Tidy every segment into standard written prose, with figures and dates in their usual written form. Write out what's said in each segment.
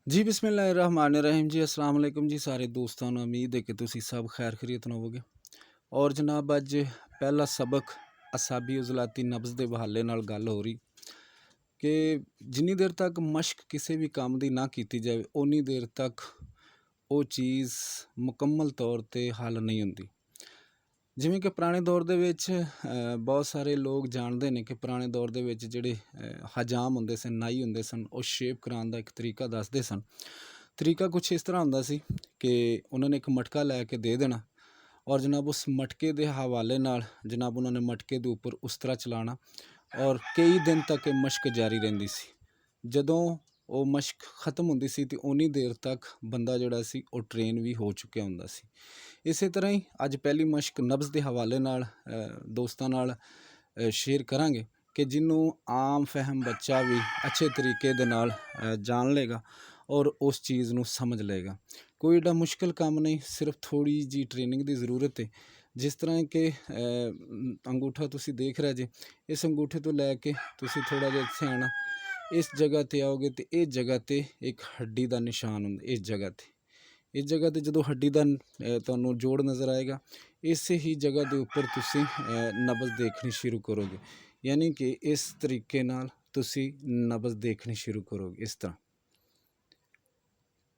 ਜੀ बिस्मिल्लाहिर्रहमानिर्रहीम जी अस्सलाम वालेकुम जी सारे दोस्तों ਨੂੰ ਉਮੀਦ ਹੈ ਕਿ ਤੁਸੀਂ ਸਭ ਖੈਰ ਖੈਰੀਅਤ ਨਾਲ ਹੋਵੋਗੇ। ਔਰ ਜਨਾਬ ਅੱਜ ਪਹਿਲਾ ਸਬਕ ਅਸਾਬੀ ਉਜ਼ਲਾਤੀ ਨਬਜ਼ ਦੇ ਹਵਾਲੇ ਨਾਲ ਗੱਲ ਹੋ ਰਹੀ ਕਿ ਜਿੰਨੀ ਦੇਰ ਤੱਕ ਮਸ਼ਕ ਕਿਸੇ ਵੀ ਕੰਮ ਦੀ ਨਾ ਕੀਤੀ ਜਾਵੇ ਉਨੀ ਦੇਰ ਤੱਕ ਉਹ ਚੀਜ਼ ਮੁਕੰਮਲ ਤੌਰ 'ਤੇ ਹੱਲ ਨਹੀਂ ਹੁੰਦੀ। ਜਿਵੇਂ ਕਿ ਪੁਰਾਣੇ ਦੌਰ ਦੇ ਵਿੱਚ ਬਹੁਤ ਸਾਰੇ ਲੋਕ ਜਾਣਦੇ ਨੇ ਕਿ ਪੁਰਾਣੇ ਦੌਰ ਦੇ ਵਿੱਚ ਜਿਹੜੇ ਹਜਾਮ ਹੁੰਦੇ ਸਨ, ਨਾਈ ਹੁੰਦੇ ਸਨ, ਉਹ ਸ਼ੇਪ ਕਰਾਉਣ ਦਾ ਇੱਕ ਤਰੀਕਾ ਦੱਸਦੇ ਸਨ। ਤਰੀਕਾ ਕੁਛ ਇਸ ਤਰ੍ਹਾਂ ਹੁੰਦਾ ਸੀ ਕਿ ਉਹਨਾਂ ਨੇ ਇੱਕ ਮਟਕਾ ਲੈ ਕੇ ਦੇ ਦੇਣਾ ਔਰ ਜਨਾਬ ਉਸ ਮਟਕੇ ਦੇ ਹਵਾਲੇ ਨਾਲ ਜਨਾਬ ਉਹਨਾਂ ਨੇ ਮਟਕੇ ਦੇ ਉੱਪਰ ਉਸ ਤਰ੍ਹਾਂ ਚਲਾਉਣਾ ਔਰ ਕਈ ਦਿਨ ਤੱਕ ਇਹ ਮਸ਼ਕ ਜਾਰੀ ਰਹਿੰਦੀ ਸੀ। ਜਦੋਂ ਉਹ ਮਸ਼ਕ ਖ਼ਤਮ ਹੁੰਦੀ ਸੀ ਅਤੇ ਉਨੀ ਦੇਰ ਤੱਕ ਬੰਦਾ ਜਿਹੜਾ ਸੀ ਉਹ ਟ੍ਰੇਨ ਵੀ ਹੋ ਚੁੱਕਿਆ ਹੁੰਦਾ ਸੀ। ਇਸੇ ਤਰ੍ਹਾਂ ਹੀ ਅੱਜ ਪਹਿਲੀ ਮਸ਼ਕ ਨਬਜ਼ ਦੇ ਹਵਾਲੇ ਨਾਲ ਦੋਸਤਾਂ ਨਾਲ ਸ਼ੇਅਰ ਕਰਾਂਗੇ ਕਿ ਜਿਹਨੂੰ ਆਮ ਫਹਿਮ ਬੱਚਾ ਵੀ ਅੱਛੇ ਤਰੀਕੇ ਦੇ ਨਾਲ ਜਾਣ ਲਏਗਾ ਔਰ ਉਸ ਚੀਜ਼ ਨੂੰ ਸਮਝ ਲਏਗਾ। ਕੋਈ ਏਡਾ ਮੁਸ਼ਕਿਲ ਕੰਮ ਨਹੀਂ, ਸਿਰਫ ਥੋੜ੍ਹੀ ਜਿਹੀ ਟ੍ਰੇਨਿੰਗ ਦੀ ਜ਼ਰੂਰਤ ਹੈ। ਜਿਸ ਤਰ੍ਹਾਂ ਕਿ ਅੰਗੂਠਾ ਤੁਸੀਂ ਦੇਖ ਰਹੇ ਜੇ, ਇਸ ਅੰਗੂਠੇ ਤੋਂ ਲੈ ਕੇ ਤੁਸੀਂ ਥੋੜ੍ਹਾ ਜਿਹਾ ਇੱਥੇ ਆਉਣਾ, ਇਸ ਜਗ੍ਹਾ 'ਤੇ ਆਓਗੇ ਅਤੇ ਇਹ ਜਗ੍ਹਾ 'ਤੇ ਇੱਕ ਹੱਡੀ ਦਾ ਨਿਸ਼ਾਨ ਹੁੰਦਾ। ਇਸ ਜਗ੍ਹਾ 'ਤੇ ਜਦੋਂ ਹੱਡੀ ਦਾ ਤੁਹਾਨੂੰ ਜੋੜ ਨਜ਼ਰ ਆਏਗਾ, ਇਸੇ ਹੀ ਜਗ੍ਹਾ ਦੇ ਉੱਪਰ ਤੁਸੀਂ ਨਬਜ਼ ਦੇਖਣੀ ਸ਼ੁਰੂ ਕਰੋਗੇ। ਯਾਨੀ ਕਿ ਇਸ ਤਰੀਕੇ ਨਾਲ ਤੁਸੀਂ ਨਬਜ਼ ਦੇਖਣੀ ਸ਼ੁਰੂ ਕਰੋਗੇ। ਇਸ ਤਰ੍ਹਾਂ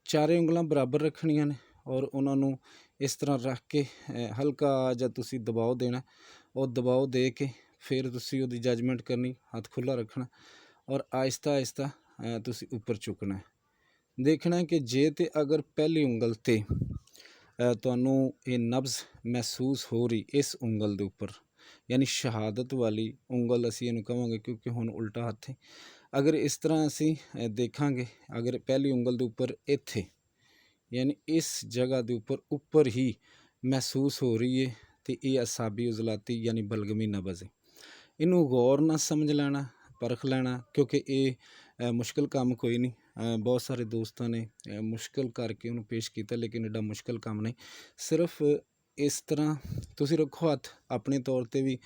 ਚਾਰੇ ਉਂਗਲਾਂ ਬਰਾਬਰ ਰੱਖਣੀਆਂ ਨੇ ਔਰ ਉਹਨਾਂ ਨੂੰ ਇਸ ਤਰ੍ਹਾਂ ਰੱਖ ਕੇ ਹਲਕਾ ਜਿਹਾ ਤੁਸੀਂ ਦਬਾਓ ਦੇਣਾ। ਉਹ ਦਬਾਓ ਦੇ ਕੇ ਫਿਰ ਤੁਸੀਂ ਉਹਦੀ ਜੱਜਮੈਂਟ ਕਰਨੀ, ਹੱਥ ਖੁੱਲ੍ਹਾ ਰੱਖਣਾ ਔਰ ਆਹਿਸਤਾ ਆਹਿਸਤਾ ਤੁਸੀਂ ਉੱਪਰ ਚੁੱਕਣਾ। ਦੇਖਣਾ ਕਿ ਜੇ ਤੇ ਅਗਰ ਪਹਿਲੀ ਉਂਗਲ 'ਤੇ ਤੁਹਾਨੂੰ ਇਹ ਨਬਜ਼ ਮਹਿਸੂਸ ਹੋ ਰਹੀ ਇਸ ਉਂਗਲ ਦੇ ਉੱਪਰ, ਯਾਨੀ ਸ਼ਹਾਦਤ ਵਾਲੀ ਉਂਗਲ ਅਸੀਂ ਇਹਨੂੰ ਕਹਾਂਗੇ ਕਿਉਂਕਿ ਹੁਣ ਉਲਟਾ ਹੱਥ ਹੈ। ਅਗਰ ਇਸ ਤਰ੍ਹਾਂ ਅਸੀਂ ਦੇਖਾਂਗੇ, ਅਗਰ ਪਹਿਲੀ ਉਂਗਲ ਦੇ ਉੱਪਰ ਇੱਥੇ ਯਾਨੀ ਇਸ ਜਗ੍ਹਾ ਦੇ ਉੱਪਰ ਹੀ ਮਹਿਸੂਸ ਹੋ ਰਹੀ ਹੈ ਅਤੇ ਇਹ ਅਸਾਬੀ ਉਜ਼ਲਾਤੀ ਯਾਨੀ ਬਲਗਮੀ ਨਬਜ਼ ਹੈ। ਇਹਨੂੰ ਗੌਰ ਨਾਲ ਸਮਝ ਲੈਣਾ, ਪਰਖ ਲੈਣਾ ਕਿਉਂਕਿ ਇਹ ਮੁਸ਼ਕਿਲ ਕੰਮ ਕੋਈ ਨਹੀਂ। ਬਹੁਤ ਸਾਰੇ ਦੋਸਤਾਂ ਨੇ ਮੁਸ਼ਕਿਲ ਕਰਕੇ ਉਹਨੂੰ ਪੇਸ਼ ਕੀਤਾ ਲੇਕਿਨ ਐਡਾ ਮੁਸ਼ਕਿਲ ਕੰਮ ਨਹੀਂ। ਸਿਰਫ ਇਸ ਤਰ੍ਹਾਂ ਤੁਸੀਂ ਰੱਖੋ ਹੱਥ, ਆਪਣੇ ਤੌਰ 'ਤੇ ਵੀ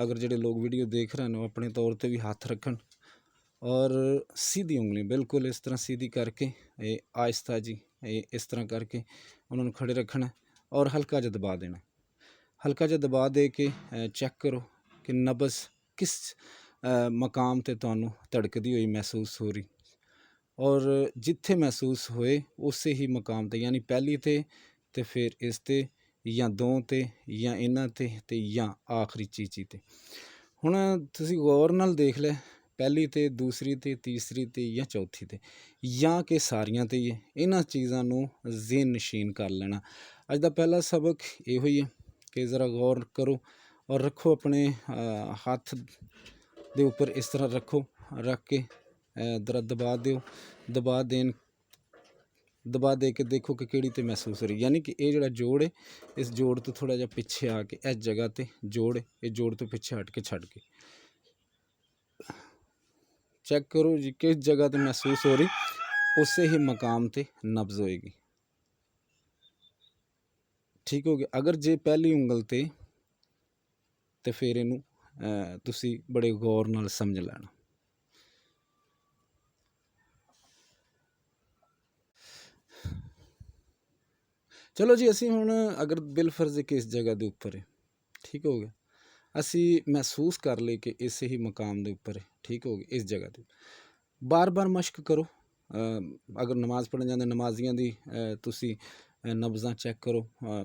ਅਗਰ ਜਿਹੜੇ ਲੋਕ ਵੀਡੀਓ ਦੇਖ ਰਹੇ ਨੇ ਉਹ ਆਪਣੇ ਤੌਰ 'ਤੇ ਵੀ ਹੱਥ ਰੱਖਣ ਔਰ ਸਿੱਧੀ ਉਂਗਲੀ ਬਿਲਕੁਲ ਇਸ ਤਰ੍ਹਾਂ ਸਿੱਧੀ ਕਰਕੇ ਇਹ ਆਹਿਸਤਾ ਜੀ ਇਸ ਤਰ੍ਹਾਂ ਕਰਕੇ ਉਹਨਾਂ ਨੂੰ ਖੜੇ ਰੱਖਣਾ ਔਰ ਹਲਕਾ ਜਿਹਾ ਦਬਾ ਦੇਣਾ। ਹਲਕਾ ਜਿਹਾ ਦਬਾ ਦੇ ਕੇ ਚੈੱਕ ਕਰੋ ਕਿ ਨਬਜ਼ ਕਿਸ ਮਕਾਮ 'ਤੇ ਤੁਹਾਨੂੰ ਧੜਕਦੀ ਹੋਈ ਮਹਿਸੂਸ ਹੋ ਰਹੀ ਔਰ ਜਿੱਥੇ ਮਹਿਸੂਸ ਹੋਏ ਉਸੇ ਹੀ ਮਕਾਮ 'ਤੇ ਯਾਨੀ ਪਹਿਲੀ 'ਤੇ ਫਿਰ ਇਸ 'ਤੇ ਜਾਂ ਦੋ 'ਤੇ ਜਾਂ ਇਹਨਾਂ 'ਤੇ ਜਾਂ ਆਖਰੀ ਚੀਚੀ 'ਤੇ। ਹੁਣ ਤੁਸੀਂ ਗੌਰ ਨਾਲ ਦੇਖ ਲਿਆ ਪਹਿਲੀ 'ਤੇ, ਦੂਸਰੀ 'ਤੇ, ਤੀਸਰੀ 'ਤੇ ਜਾਂ ਚੌਥੀ 'ਤੇ ਜਾਂ ਕਿ ਸਾਰੀਆਂ 'ਤੇ ਹੀ ਹੈ। ਇਹਨਾਂ ਚੀਜ਼ਾਂ ਨੂੰ ਜ਼ਿਹਨ ਨਸ਼ੀਨ ਕਰ ਲੈਣਾ। ਅੱਜ ਦਾ ਪਹਿਲਾ ਸਬਕ ਇਹੋ ਹੀ ਹੈ ਕਿ ਜ਼ਰਾ ਗੌਰ ਕਰੋ ਔਰ ਰੱਖੋ ਆਪਣੇ ਹੱਥ ਦੇ ਉੱਪਰ ਇਸ ਤਰ੍ਹਾਂ ਰੱਖੋ, ਰੱਖ ਕੇ ਜ਼ਰਾ ਦਬਾ ਦੇ ਕੇ ਦੇਖੋ ਕਿ ਕਿਹੜੀ 'ਤੇ ਮਹਿਸੂਸ ਹੋ ਰਹੀ। ਯਾਨੀ ਕਿ ਇਹ ਜਿਹੜਾ ਜੋੜ ਹੈ ਇਸ ਜੋੜ ਤੋਂ ਥੋੜ੍ਹਾ ਜਿਹਾ ਪਿੱਛੇ ਆ ਕੇ ਇਸ ਜਗ੍ਹਾ 'ਤੇ ਜੋੜ ਹੈ, ਇਹ ਜੋੜ ਤੋਂ ਪਿੱਛੇ ਹਟ ਕੇ ਛੱਡ ਕੇ ਚੈੱਕ ਕਰੋ ਜੀ ਕਿਸ ਜਗ੍ਹਾ 'ਤੇ ਮਹਿਸੂਸ ਹੋ ਰਹੀ, ਉਸੇ ਹੀ ਮਕਾਮ 'ਤੇ ਨਬਜ਼ ਹੋਏਗੀ। ਠੀਕ ਹੋ ਗਿਆ। ਅਗਰ ਜੇ ਪਹਿਲੀ ਉਂਗਲ 'ਤੇ ਫਿਰ ਇਹਨੂੰ ਤੁਸੀਂ ਬੜੇ ਗੌਰ ਨਾਲ ਸਮਝ ਲੈਣਾ। ਚਲੋ ਜੀ, ਅਸੀਂ ਹੁਣ ਅਗਰ ਬਿਲਫਰਜ਼ ਕਿਸ ਜਗ੍ਹਾ ਦੇ ਉੱਪਰ ਹੈ, ਠੀਕ ਹੋ ਗਿਆ, ਅਸੀਂ ਮਹਿਸੂਸ ਕਰ ਲਏ ਕਿ ਇਸੇ ਹੀ ਮਕਾਮ ਦੇ ਉੱਪਰ ਹੈ, ਠੀਕ ਹੋ ਗਿਆ। ਇਸ ਜਗ੍ਹਾ 'ਤੇ ਬਾਰ ਬਾਰ ਮਸ਼ਕ ਕਰੋ। ਅਗਰ ਨਮਾਜ਼ ਪੜ੍ਹਨ ਜਾਂਦੇ ਨਮਾਜ਼ੀਆਂ ਦੀ ਤੁਸੀਂ ਨਬਜ਼ਾਂ ਚੈੱਕ ਕਰੋ।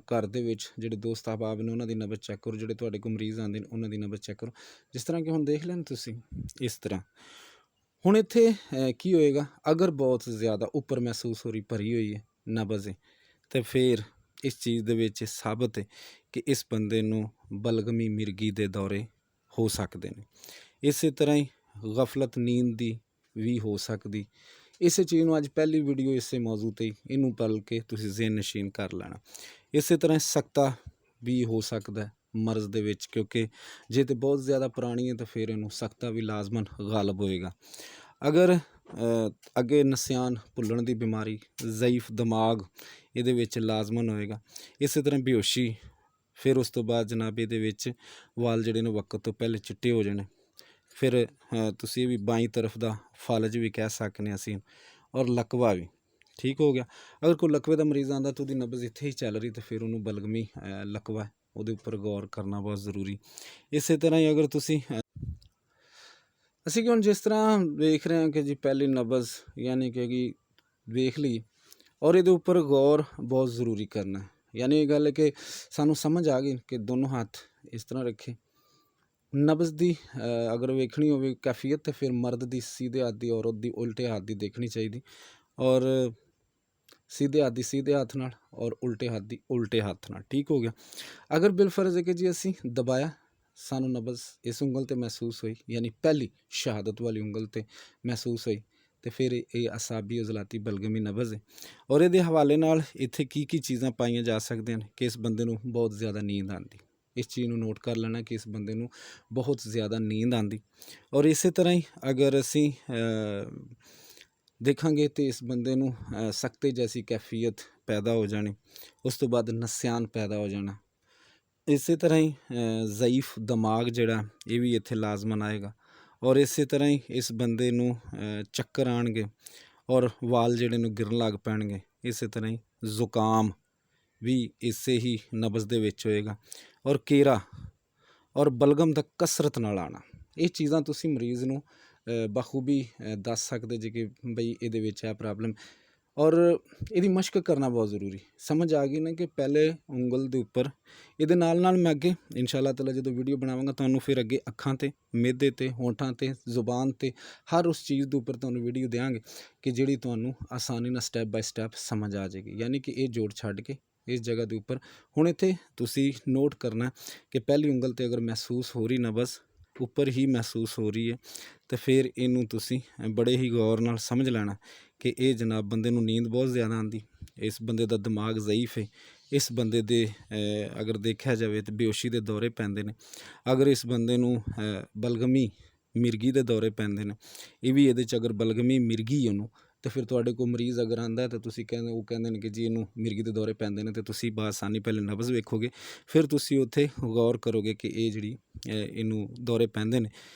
ਘਰ ਦੇ ਵਿੱਚ ਜਿਹੜੇ ਦੋਸਤ ਅਹਿਬਾਬ ਨੇ ਉਹਨਾਂ ਦੀ ਨਬਜ਼ ਚੈੱਕ ਕਰੋ, ਜਿਹੜੇ ਤੁਹਾਡੇ ਕੋਲ ਮਰੀਜ਼ ਆਉਂਦੇ ਨੇ ਉਹਨਾਂ ਦੀ ਨਬਜ਼ ਚੈੱਕ ਕਰੋ। ਜਿਸ ਤਰ੍ਹਾਂ ਕਿ ਹੁਣ ਦੇਖ ਲੈਣ ਤੁਸੀਂ ਇਸ ਤਰ੍ਹਾਂ। ਹੁਣ ਇੱਥੇ ਕੀ ਹੋਏਗਾ, ਅਗਰ ਬਹੁਤ ਜ਼ਿਆਦਾ ਉੱਪਰ ਮਹਿਸੂਸ ਹੋ ਰਹੀ, ਭਰੀ ਹੋਈ ਹੈ ਨਬਜ਼ ਹੈ, ਅਤੇ ਫਿਰ ਇਸ ਚੀਜ਼ ਦੇ ਵਿੱਚ ਸਾਬਤ ਹੈ ਕਿ ਇਸ ਬੰਦੇ ਨੂੰ ਬਲਗਮੀ ਮਿਰਗੀ ਦੇ ਦੌਰੇ ਹੋ ਸਕਦੇ ਨੇ। ਇਸੇ ਤਰ੍ਹਾਂ ਹੀ ਗਫਲਤ ਨੀਂਦ ਦੀ ਵੀ ਹੋ ਸਕਦੀ। ਇਸੇ ਚੀਜ਼ ਨੂੰ ਅੱਜ ਪਹਿਲੀ ਵੀਡੀਓ ਇਸੇ ਮੌਜੂ 'ਤੇ ਇਹਨੂੰ ਪਲ ਕੇ ਤੁਸੀਂ ਜ਼ਿਹਨ ਨਸ਼ੀਨ ਕਰ ਲੈਣਾ। ਇਸੇ ਤਰ੍ਹਾਂ ਸਕਤਾ ਵੀ ਹੋ ਸਕਦਾ ਮਰਜ਼ ਦੇ ਵਿੱਚ, ਕਿਉਂਕਿ ਜੇ ਤਾਂ ਬਹੁਤ ਜ਼ਿਆਦਾ ਪੁਰਾਣੀ ਹੈ ਤਾਂ ਫਿਰ ਇਹਨੂੰ ਸਕਤਾ ਵੀ ਲਾਜ਼ਮਨ ਗਾਲਬ ਹੋਏਗਾ। ਅਗਰ ਅੱਗੇ ਨਸਿਆਨ ਭੁੱਲਣ ਦੀ ਬਿਮਾਰੀ, ਜ਼ਈਫ ਦਿਮਾਗ ਇਹਦੇ ਵਿੱਚ ਲਾਜ਼ਮਨ ਹੋਏਗਾ। ਇਸੇ ਤਰ੍ਹਾਂ ਬੇਹੋਸ਼ੀ, ਫਿਰ ਉਸ ਤੋਂ ਬਾਅਦ ਜਨਾਬ ਇਹਦੇ ਵਿੱਚ ਵਾਲ ਜਿਹੜੇ ਨੇ ਵਕਤ ਤੋਂ ਪਹਿਲੇ ਚਿੱਟੇ ਹੋ ਜਾਣੇ। ਫਿਰ ਤੁਸੀਂ ਵੀ ਬਾਈਂ ਤਰਫ ਦਾ ਫਾਲਜ ਵੀ ਕਹਿ ਸਕਦੇ ਹਾਂ ਅਸੀਂ, ਔਰ ਲਕਵਾ ਵੀ, ਠੀਕ ਹੋ ਗਿਆ। ਅਗਰ ਕੋਈ ਲਕਵੇ ਦਾ ਮਰੀਜ਼ ਆਉਂਦਾ ਤਾਂ ਉਹਦੀ ਨਬਜ਼ ਇੱਥੇ ਹੀ ਚੱਲ ਰਹੀ, ਤਾਂ ਫਿਰ ਉਹਨੂੰ ਬਲਗਮੀ ਲਕਵਾ ਉਹਦੇ ਉੱਪਰ ਗੌਰ ਕਰਨਾ ਬਹੁਤ ਜ਼ਰੂਰੀ। ਇਸੇ ਤਰ੍ਹਾਂ ਹੀ ਅਗਰ ਤੁਸੀਂ ਅਸੀਂ ਕਿ ਹੁਣ ਜਿਸ ਤਰ੍ਹਾਂ ਵੇਖ ਰਹੇ ਹਾਂ ਕਿ ਜੀ ਪਹਿਲੀ ਨਬਜ਼ ਯਾਨੀ ਕਿ ਵੇਖ ਲਈ, ਔਰ ਇਹਦੇ ਉੱਪਰ ਗੌਰ ਬਹੁਤ ਜ਼ਰੂਰੀ ਕਰਨਾ। ਯਾਨੀ ਇਹ ਗੱਲ ਹੈ ਕਿ ਸਾਨੂੰ ਸਮਝ ਆ ਗਈ ਕਿ ਦੋਨੋਂ ਹੱਥ ਇਸ ਤਰ੍ਹਾਂ ਰੱਖੇ। ਨਬਜ਼ ਦੀ ਅਗਰ ਵੇਖਣੀ ਹੋਵੇ ਕੈਫੀਅਤ, ਤਾਂ ਫਿਰ ਮਰਦ ਦੀ ਸਿੱਧੇ ਹੱਥ ਦੀ, ਔਰਤ ਦੀ ਉਲਟੇ ਹੱਥ ਦੀ ਦੇਖਣੀ ਚਾਹੀਦੀ। ਔਰ ਸਿੱਧੇ ਹੱਥ ਦੀ ਸਿੱਧੇ ਹੱਥ ਨਾਲ, ਔਰ ਉਲਟੇ ਹੱਥ ਦੀ ਉਲਟੇ ਹੱਥ ਨਾਲ। ਠੀਕ ਹੋ ਗਿਆ। ਅਗਰ ਬਿਲਫਰਜ਼ ਹੈ ਕਿ ਜੀ ਅਸੀਂ ਦਬਾਇਆ, ਸਾਨੂੰ ਨਬਜ਼ ਇਸ ਉਂਗਲ 'ਤੇ ਮਹਿਸੂਸ ਹੋਈ, ਯਾਨੀ ਪਹਿਲੀ ਸ਼ਹਾਦਤ ਵਾਲੀ ਉਂਗਲ 'ਤੇ ਮਹਿਸੂਸ ਹੋਈ, ਤੇ ਫਿਰ ਇਹ ਅਸਾਬੀ ਉਜ਼ਲਾਤੀ ਬਲਗਮੀ ਨਬਜ਼ ਹੈ। ਔਰ ਇਹਦੇ ਹਵਾਲੇ ਨਾਲ ਇੱਥੇ ਕੀ ਚੀਜ਼ਾਂ ਪਾਈਆਂ ਜਾ ਸਕਦੀਆਂ ਨੇ ਕਿ ਇਸ ਬੰਦੇ ਨੂੰ ਬਹੁਤ ਜ਼ਿਆਦਾ ਨੀਂਦ ਆਉਂਦੀ। ਇਸ ਚੀਜ਼ ਨੂੰ ਨੋਟ ਕਰ ਲੈਣਾ ਕਿ ਇਸ ਬੰਦੇ ਨੂੰ ਬਹੁਤ ਜ਼ਿਆਦਾ ਨੀਂਦ ਆਉਂਦੀ। ਔਰ ਇਸੇ ਤਰ੍ਹਾਂ ਹੀ ਅਗਰ ਅਸੀਂ ਦੇਖਾਂਗੇ ਤਾਂ ਇਸ ਬੰਦੇ ਨੂੰ ਸਖਤੇ ਜੈਸੀ ਕੈਫੀਅਤ ਪੈਦਾ ਹੋ ਜਾਣੀ, ਉਸ ਤੋਂ ਬਾਅਦ ਨਸਿਆਨ ਪੈਦਾ ਹੋ ਜਾਣਾ। ਇਸੇ ਤਰ੍ਹਾਂ ਹੀ ਜ਼ਈਫ ਦਿਮਾਗ ਜਿਹੜਾ, ਇਹ ਵੀ ਇੱਥੇ ਲਾਜ਼ਮਨ ਆਏਗਾ। ਔਰ ਇਸੇ ਤਰ੍ਹਾਂ ਹੀ ਇਸ ਬੰਦੇ ਨੂੰ ਚੱਕਰ ਆਉਣਗੇ, ਔਰ ਵਾਲ ਜਿਹੜੇ ਨੂੰ ਗਿਰਨ ਲੱਗ ਪੈਣਗੇ। ਇਸੇ ਤਰ੍ਹਾਂ ਹੀ ਜ਼ੁਕਾਮ ਵੀ ਇਸੇ ਹੀ ਨਬਜ਼ ਦੇ ਵਿੱਚ ਹੋਏਗਾ। ਔਰ ਕੇਰਾ ਔਰ ਬਲਗਮ ਦਾ ਕਸਰਤ ਨਾਲ ਆਉਣਾ, ਇਹ ਚੀਜ਼ਾਂ ਤੁਸੀਂ ਮਰੀਜ਼ ਨੂੰ ਬਖੂਬੀ ਦੱਸ ਸਕਦੇ ਜੇ ਕਿ ਬਈ ਇਹਦੇ ਵਿੱਚ ਇਹ ਪ੍ਰੋਬਲਮ। ਔਰ ਇਹਦੀ ਮਸ਼ਕ ਕਰਨਾ ਬਹੁਤ ਜ਼ਰੂਰੀ। ਸਮਝ ਆ ਗਈ ਨਾ ਕਿ ਪਹਿਲੇ ਉਂਗਲ ਦੇ ਉੱਪਰ, ਇਹਦੇ ਨਾਲ ਮੈਂ ਅੱਗੇ ਇਨਸ਼ਾ ਅੱਲਾਹ ਤਾਲਾ ਜਦੋਂ ਵੀਡੀਓ ਬਣਾਵਾਂਗਾ ਤੁਹਾਨੂੰ ਫਿਰ ਅੱਗੇ ਅੱਖਾਂ 'ਤੇ, ਮਿਹਦੇ 'ਤੇ, ਹੋਂਠਾਂ 'ਤੇ, ਜ਼ੁਬਾਨ 'ਤੇ, ਹਰ ਉਸ ਚੀਜ਼ ਦੇ ਉੱਪਰ ਤੁਹਾਨੂੰ ਵੀਡੀਓ ਦਿਆਂਗੇ ਕਿ ਜਿਹੜੀ ਤੁਹਾਨੂੰ ਆਸਾਨੀ ਨਾਲ ਸਟੈਪ ਬਾਈ ਸਟੈਪ ਸਮਝ ਆ ਜਾਏਗੀ। ਯਾਨੀ ਕਿ ਇਹ ਜੋੜ ਛੱਡ ਕੇ ਇਸ ਜਗ੍ਹਾ ਦੇ ਉੱਪਰ ਹੁਣ ਇੱਥੇ ਤੁਸੀਂ ਨੋਟ ਕਰਨਾ ਕਿ ਪਹਿਲੀ ਉਂਗਲ 'ਤੇ ਅਗਰ ਮਹਿਸੂਸ ਹੋ ਰਹੀ ਨਬਜ਼ ਉੱਪਰ ਹੀ ਮਹਿਸੂਸ ਹੋ ਰਹੀ ਹੈ, ਤਾਂ ਫਿਰ ਇਹਨੂੰ ਤੁਸੀਂ ਬੜੇ ਹੀ ਗੌਰ ਨਾਲ ਸਮਝ ਲੈਣਾ ਕਿ ਇਹ ਜਨਾਬ ਬੰਦੇ ਨੂੰ ਨੀਂਦ ਬਹੁਤ ਜ਼ਿਆਦਾ ਆਉਂਦੀ, ਇਸ ਬੰਦੇ ਦਾ ਦਿਮਾਗ ਜ਼ਈਫ ਹੈ, ਇਸ ਬੰਦੇ ਦੇ ਅਗਰ ਦੇਖਿਆ ਜਾਵੇ ਤਾਂ ਬੇਹੋਸ਼ੀ ਦੇ ਦੌਰੇ ਪੈਂਦੇ ਨੇ। ਅਗਰ ਇਸ ਬੰਦੇ ਨੂੰ ਬਲਗਮੀ ਮਿਰਗੀ ਦੇ ਦੌਰੇ ਪੈਂਦੇ ਨੇ, ਇਹ ਵੀ ਇਹਦੇ 'ਚ ਅਗਰ ਬਲਗਮੀ ਮਿਰਗੀ ਉਹਨੂੰ, ਤਾਂ ਫਿਰ ਤੁਹਾਡੇ ਕੋਲ ਮਰੀਜ਼ ਅਗਰ ਆਉਂਦਾ ਤਾਂ ਤੁਸੀਂ ਕਹਿੰਦੇ ਨੇ ਕਿ ਜੀ ਇਹਨੂੰ ਮਿਰਗੀ ਦੇ ਦੌਰੇ ਪੈਂਦੇ ਨੇ, ਅਤੇ ਤੁਸੀਂ ਬਾਸਾਨੀ ਪਹਿਲੇ ਨਬਜ਼ ਵੇਖੋਗੇ, ਫਿਰ ਤੁਸੀਂ ਉੱਥੇ ਗੌਰ ਕਰੋਗੇ ਕਿ ਇਹ ਜਿਹੜੀ ਇਹਨੂੰ ਦੌਰੇ ਪੈਂਦੇ ਨੇ,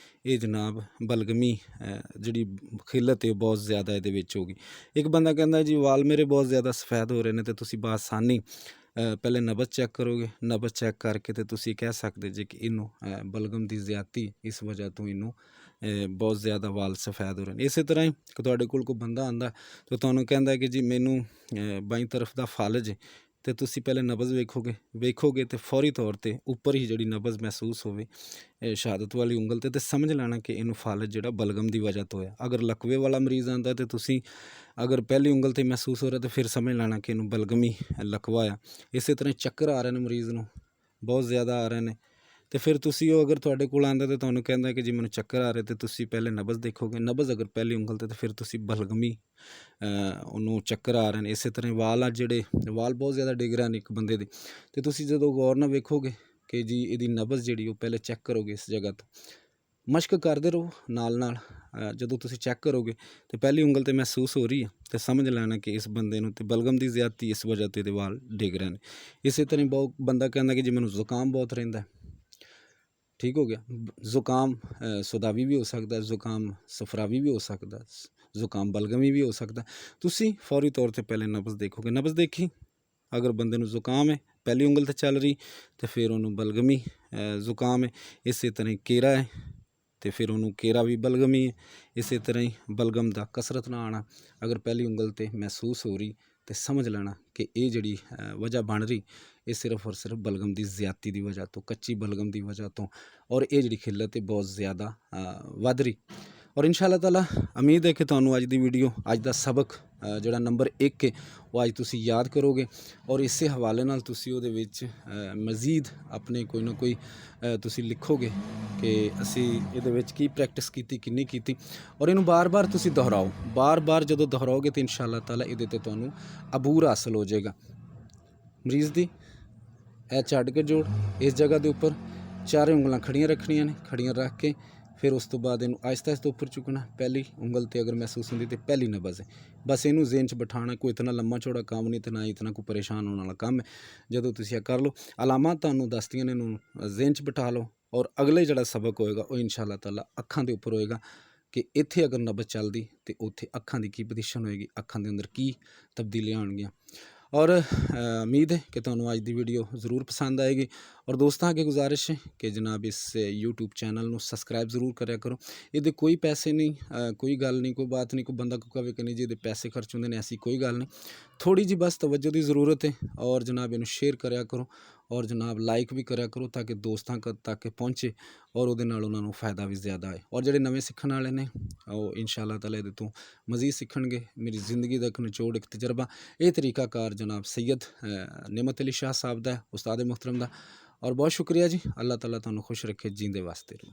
ਇਹ ਜਨਾਬ ਬਲਗਮੀ ਜਿਹੜੀ ਖਿਲਤ ਹੈ ਬਹੁਤ ਜ਼ਿਆਦਾ ਇਹਦੇ ਵਿੱਚ ਹੋਗੀ। ਇੱਕ ਬੰਦਾ ਕਹਿੰਦਾ ਜੀ ਵਾਲ ਮੇਰੇ ਬਹੁਤ ਜ਼ਿਆਦਾ ਸਫੈਦ ਹੋ ਰਹੇ ਨੇ, ਅਤੇ ਤੁਸੀਂ ਬਾਸਾਨੀ ਪਹਿਲੇ ਨਬਜ਼ ਚੈੱਕ ਕਰੋਗੇ। ਨਬਜ਼ ਚੈੱਕ ਕਰਕੇ ਤੇ ਤੁਸੀਂ ਕਹਿ ਸਕਦੇ ਜੇ ਕਿ ਇਹਨੂੰ ਬਲਗਮ ਦੀ ਜ਼ਿਆਦਤੀ, ਇਸ ਵਜ੍ਹਾ ਤੋਂ ਇਹਨੂੰ ਬਹੁਤ ਜ਼ਿਆਦਾ ਵਾਲ ਸਫੈਦ ਹੋ ਰਹੇ ਨੇ। ਇਸੇ ਤਰ੍ਹਾਂ ਹੀ ਕਿ ਤੁਹਾਡੇ ਕੋਲ ਕੋਈ ਬੰਦਾ ਆਉਂਦਾ ਤੇ ਤੁਹਾਨੂੰ ਕਹਿੰਦਾ ਕਿ ਜੀ ਮੈਨੂੰ ਬਾਈਂ ਤਰਫ ਦਾ ਫਾਲਜ ਹੈ, ਅਤੇ ਤੁਸੀਂ ਪਹਿਲੇ ਨਬਜ਼ ਵੇਖੋਗੇ ਤੇ ਫੌਰੀ ਤੌਰ 'ਤੇ ਉੱਪਰ ਹੀ ਜਿਹੜੀ ਨਬਜ਼ ਮਹਿਸੂਸ ਹੋਵੇ ਸ਼ਹਾਦਤ ਵਾਲੀ ਉਂਗਲ 'ਤੇ ਸਮਝ ਲੈਣਾ ਕਿ ਇਹਨੂੰ ਫਾਲਜ ਜਿਹੜਾ ਬਲਗਮ ਦੀ ਵਜ੍ਹਾ ਤੋਂ ਹੈ। ਅਗਰ ਲਕਵੇ ਵਾਲਾ ਮਰੀਜ਼ ਆਉਂਦਾ ਤੇ ਤੁਸੀਂ ਅਗਰ ਪਹਿਲੀ ਉਂਗਲ 'ਤੇ ਮਹਿਸੂਸ ਹੋ ਰਿਹਾ ਤਾਂ ਫਿਰ ਸਮਝ ਲੈਣਾ ਕਿ ਇਹਨੂੰ ਬਲਗਮੀ ਲਕਵਾ ਆ। ਇਸੇ ਤਰ੍ਹਾਂ ਚੱਕਰ ਆ ਰਹੇ ਨੇ ਮਰੀਜ਼ ਨੂੰ, ਬਹੁਤ ਜ਼ਿਆਦਾ ਆ ਰਹੇ ਨੇ, ਅਤੇ ਫਿਰ ਤੁਸੀਂ ਉਹ ਅਗਰ ਤੁਹਾਡੇ ਕੋਲ ਆਉਂਦਾ ਤਾਂ ਤੁਹਾਨੂੰ ਕਹਿੰਦਾ ਕਿ ਜੀ ਮੈਨੂੰ ਚੱਕਰ ਆ ਰਹੇ, ਅਤੇ ਤੁਸੀਂ ਪਹਿਲੇ ਨਬਜ਼ ਦੇਖੋਗੇ। ਨਬਜ਼ ਅਗਰ ਪਹਿਲੀ ਉਂਗਲ 'ਤੇ ਤਾਂ ਫਿਰ ਤੁਸੀਂ ਬਲਗਮੀ ਉਹਨੂੰ ਚੱਕਰ ਆ ਰਹੇ ਨੇ। ਇਸੇ ਤਰ੍ਹਾਂ ਵਾਲ ਆ ਜਿਹੜੇ ਵਾਲ ਬਹੁਤ ਜ਼ਿਆਦਾ ਡਿੱਗ ਰਹੇ ਨੇ ਇੱਕ ਬੰਦੇ ਦੇ, ਅਤੇ ਤੁਸੀਂ ਜਦੋਂ ਗੌਰ ਨਾਲ ਵੇਖੋਗੇ ਕਿ ਜੀ ਇਹਦੀ ਨਬਜ਼ ਜਿਹੜੀ ਉਹ ਪਹਿਲੇ ਚੈੱਕ ਕਰੋਗੇ ਇਸ ਜਗ੍ਹਾ ਤੋਂ। ਮਸ਼ਕ ਕਰਦੇ ਰਹੋ ਨਾਲ ਜਦੋਂ ਤੁਸੀਂ ਚੈੱਕ ਕਰੋਗੇ ਤੇ ਪਹਿਲੀ ਉਂਗਲ 'ਤੇ ਮਹਿਸੂਸ ਹੋ ਰਹੀ ਹੈ ਤੇ ਸਮਝ ਲੈਣਾ ਕਿ ਇਸ ਬੰਦੇ ਨੂੰ ਤੇ ਬਲਗਮ ਦੀ ਜ਼ਿਆਦਤੀ ਇਸ ਵਜ੍ਹਾ ਤੋਂ ਇਹਦੇ ਵਾਲ ਡਿੱਗ ਰਹੇ ਨੇ। ਇਸੇ ਤਰ੍ਹਾਂ ਬਹੁਤ ਬੰਦਾ ਕਹਿੰਦਾ ਕਿ ਜੀ ਮੈਨੂੰ ਜ਼ੁਕਾਮ ਬਹੁਤ ਰਹਿੰਦਾ, ਠੀਕ ਹੋ ਗਿਆ। ਜ਼ੁਕਾਮ ਸੁਦਾਵੀ ਵੀ ਹੋ ਸਕਦਾ, ਜ਼ੁਕਾਮ ਸਫਰਾਵੀ ਵੀ ਹੋ ਸਕਦਾ, ਜ਼ੁਕਾਮ ਬਲਗਮੀ ਵੀ ਹੋ ਸਕਦਾ। ਤੁਸੀਂ ਫੌਰੀ ਤੌਰ 'ਤੇ ਪਹਿਲੇ ਨਬਜ਼ ਦੇਖੋਗੇ। ਨਬਜ਼ ਦੇਖੀ, ਅਗਰ ਬੰਦੇ ਨੂੰ ਜ਼ੁਕਾਮ ਹੈ ਪਹਿਲੀ ਉਂਗਲ 'ਤੇ ਚੱਲ ਰਹੀ ਤੇ ਫਿਰ ਉਹਨੂੰ ਬਲਗਮੀ ਜ਼ੁਕਾਮ ਹੈ। ਇਸੇ ਤਰ੍ਹਾਂ ਹੀ ਕੇਰਾ ਹੈ ਤੇ ਫਿਰ ਉਹਨੂੰ ਕੇਰਾ ਵੀ ਬਲਗਮੀ ਹੈ। ਇਸੇ ਤਰ੍ਹਾਂ ਹੀ ਬਲਗਮ ਦਾ ਕਸਰਤ ਨਾ ਆਉਣਾ, ਅਗਰ ਪਹਿਲੀ ਉਂਗਲ 'ਤੇ ਮਹਿਸੂਸ ਹੋ ਰਹੀ ਤੇ ਸਮਝ ਲੈਣਾ ਕਿ ਇਹ ਜਿਹੜੀ ਵਜ੍ਹਾ ਬਣ ਰਹੀ ਇਹ ਸਿਰਫ ਔਰ ਸਿਰਫ ਬਲਗਮ ਦੀ ਜ਼ਿਆਦਤੀ ਦੀ ਵਜ੍ਹਾ ਤੋਂ, ਕੱਚੀ ਬਲਗਮ ਦੀ ਵਜ੍ਹਾ ਤੋਂ, ਔਰ ਇਹ ਜਿਹੜੀ ਖਿੱਲਤ ਹੈ ਬਹੁਤ ਜ਼ਿਆਦਾ ਵੱਧ ਰਹੀ। ਔਰ ਇਨਸ਼ਾ ਅੱਲਾਹ ਤਾਲਾ ਉਮੀਦ ਹੈ ਕਿ ਤੁਹਾਨੂੰ ਅੱਜ ਦੀ ਵੀਡੀਓ, ਅੱਜ ਦਾ ਸਬਕ ਜਿਹੜਾ ਨੰਬਰ 1 ਹੈ ਉਹ ਅੱਜ ਤੁਸੀਂ ਯਾਦ ਕਰੋਗੇ, ਔਰ ਇਸੇ ਹਵਾਲੇ ਨਾਲ ਤੁਸੀਂ ਉਹਦੇ ਵਿੱਚ ਮਜ਼ੀਦ ਆਪਣੇ ਕੋਈ ਨਾ ਕੋਈ ਤੁਸੀਂ ਲਿਖੋਗੇ ਕਿ ਅਸੀਂ ਇਹਦੇ ਵਿੱਚ ਕੀ ਪ੍ਰੈਕਟਿਸ ਕੀਤੀ, ਕਿੰਨੀ ਕੀਤੀ, ਔਰ ਇਹਨੂੰ ਬਾਰ-ਬਾਰ ਤੁਸੀਂ ਦੁਹਰਾਓ। ਬਾਰ-ਬਾਰ ਜਦੋਂ ਦੁਹਰਾਓਗੇ ਤਾਂ ਇਨਸ਼ਾ ਅੱਲਾਹ ਤਾਲਾ ਇਹਦੇ 'ਤੇ ਤੁਹਾਨੂੰ ਅਬੂਰ ਹਾਸਲ ਹੋ ਜਾਏਗਾ। ਮਰੀਜ਼ ਦੀ ਇਹ ਛੱਡ ਕੇ ਜੋੜ ਇਸ ਜਗ੍ਹਾ ਦੇ ਉੱਪਰ ਚਾਰੇ ਉਂਗਲਾਂ ਖੜੀਆਂ ਰੱਖਣੀਆਂ ਨੇ, ਖੜੀਆਂ ਰੱਖ ਕੇ ਫਿਰ ਉਸ ਤੋਂ ਬਾਅਦ ਇਹਨੂੰ ਆਹਿਸਤਾ ਆਹਿਸਤਾ ਉੱਪਰ ਚੁੱਕਣਾ। ਪਹਿਲੀ ਉਂਗਲ 'ਤੇ ਅਗਰ ਮਹਿਸੂਸ ਹੁੰਦੀ ਤਾਂ ਪਹਿਲੀ ਨਬਜ਼ ਹੈ, ਬਸ ਇਹਨੂੰ ਜ਼ੇਨ 'ਚ ਬਿਠਾਉਣਾ। ਕੋਈ ਇਤਨਾ ਲੰਮਾ ਚੌੜਾ ਕੰਮ ਨਹੀਂ ਅਤੇ ਨਾ ਇਤਨਾ ਕੋਈ ਪਰੇਸ਼ਾਨ ਹੋਣ ਵਾਲਾ ਕੰਮ ਹੈ। ਜਦੋਂ ਤੁਸੀਂ ਇਹ ਕਰ ਲਓ, ਅਲਾਮਾਤ ਤੁਹਾਨੂੰ ਦੱਸਦੀਆਂ ਨੇ, ਇਹਨੂੰ ਜ਼ੇਨ 'ਚ ਬਿਠਾ ਲਓ, ਔਰ ਅਗਲੇ ਜਿਹੜਾ ਸਬਕ ਹੋਏਗਾ ਉਹ ਇਨਸ਼ਾ ਅੱਲਾਹ ਤਾਲਾ ਅੱਖਾਂ ਦੇ ਉੱਪਰ ਹੋਏਗਾ। ਕਿ ਇੱਥੇ ਅਗਰ ਨਬਜ਼ ਚੱਲਦੀ ਤੇ ਉੱਥੇ ਅੱਖਾਂ ਦੀ ਕੀ ਪੋਜੀਸ਼ਨ ਹੋਏਗੀ, ਅੱਖਾਂ ਦੇ ਅੰਦਰ ਕੀ ਤਬਦੀਲੀਆਂ ਆਉਣਗੀਆਂ। ਔਰ उम्मीद है कि ਤੁਹਾਨੂੰ ਅੱਜ ਦੀ ਵੀਡੀਓ ज़रूर ਪਸੰਦ ਆਏਗੀ। ਔਰ ਦੋਸਤਾਂ ਅੱਗੇ ਗੁਜ਼ਾਰਿਸ਼ ਹੈ ਕਿ ਜਨਾਬ ਇਸ YouTube ਚੈਨਲ ਨੂੰ ਸਬਸਕ੍ਰਾਈਬ ਜ਼ਰੂਰ ਕਰਿਆ ਕਰੋ। ਇਹਦੇ ਕੋਈ ਪੈਸੇ ਨਹੀਂ, ਕੋਈ ਗੱਲ ਨਹੀਂ, ਕੋਈ ਬਾਤ ਨਹੀਂ, ਕੋਈ ਬੰਦਾ ਕੋਈ ਕਵੇ ਕਿ ਨਹੀਂ ਜੀ ਇਹਦੇ ਪੈਸੇ ਖਰਚ ਹੁੰਦੇ ਨੇ, ਐਸੀ ਕੋਈ ਗੱਲ ਨਹੀਂ। ਥੋੜੀ ਜੀ ਬਸ ਤਵੱਜੋ ਦੀ ਜ਼ਰੂਰਤ ਹੈ। ਔਰ ਜਨਾਬ ਇਹਨੂੰ ਸ਼ੇਅਰ ਕਰਿਆ ਕਰੋ ਔਰ ਜਨਾਬ ਲਾਈਕ ਵੀ ਕਰਿਆ ਕਰੋ ਤਾਂ ਕਿ ਦੋਸਤਾਂ ਤੱਕ ਪਹੁੰਚੇ ਔਰ ਉਹਦੇ ਨਾਲ ਉਹਨਾਂ ਨੂੰ फ़ायदा ਵੀ ਜ਼ਿਆਦਾ ਆਏ। ਔਰ ਜਿਹੜੇ ਨਵੇਂ ਸਿੱਖਣ ਵਾਲੇ ਨੇ ਉਹ इंशाअल्लाह ताला ਇਹਦੇ ਤੋਂ ਮਜ਼ੀਦ ਸਿੱਖਣਗੇ। ਮੇਰੀ ਜ਼ਿੰਦਗੀ ਦਾ ਇੱਕ ਨਿਚੋੜ, ਇੱਕ ਤਜਰਬਾ। ਇਹ ਤਰੀਕਾਕਾਰ ਜਨਾਬ सैयद नेमत अली शाह साहब ਦਾ, ਉਸਤਾਦ ਮੁਹਤਰਮ ਦਾ। ਔਰ ਬਹੁਤ ਸ਼ੁਕਰੀਆ ਜੀ। ਅੱਲਾਹ ਤਾਲਾ ਤੁਹਾਨੂੰ ਖੁਸ਼ ਰੱਖੇ, ਜੀਂਦੇ ਵਾਸਤੇ ਰਹੋ।